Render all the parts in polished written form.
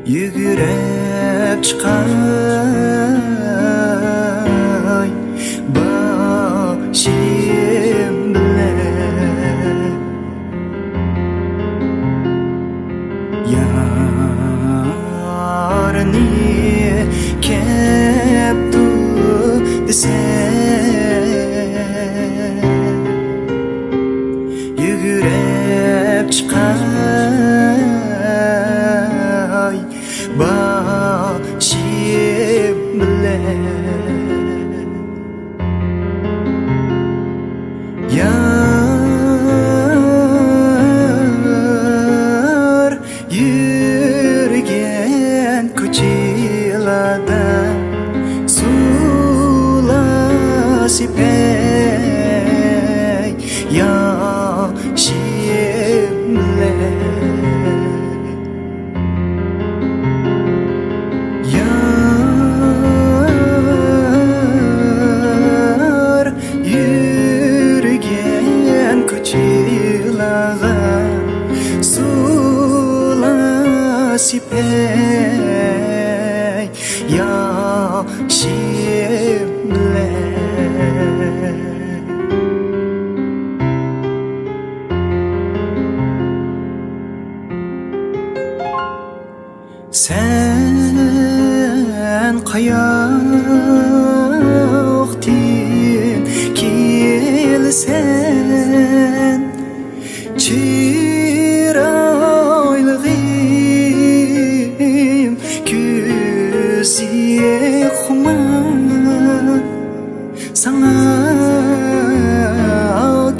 Yügürep çıkay başım bilen yarını keptu desen yügürep çıkay başım bilen yar yürgen ko'chalarda sulasip ey yoshim bilan yar yürgen ko'chalarda sulasip ey yoshim bilan sen qayoqdan kelsen chiroylig'im ko'zga xumar sana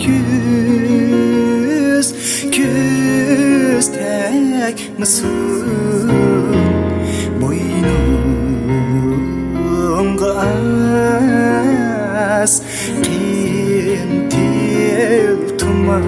ko'z tegmasin boynumga qintil tuman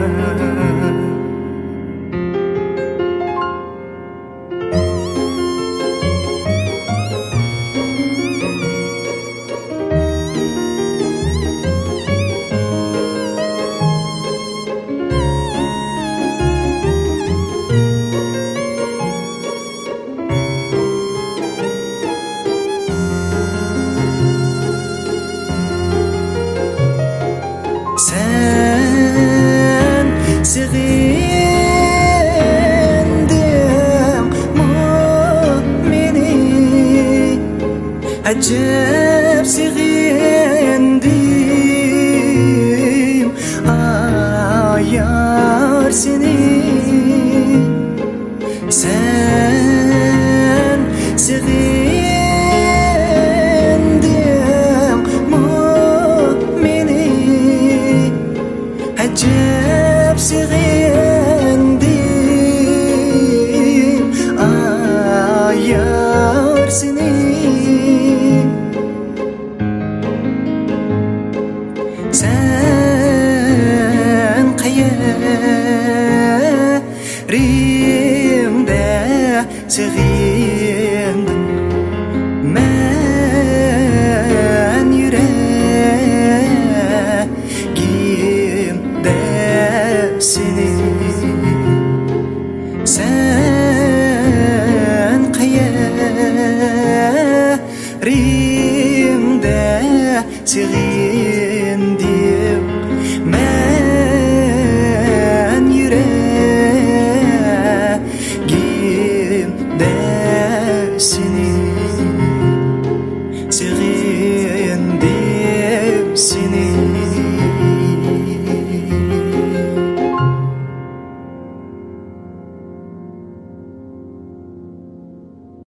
sen sevindin meni acep sevindim ayar seni sen sevindin meni acep sevindim ayar seni sen qayerimda sevindim men yüreğimde seni sen qayerimda sevindim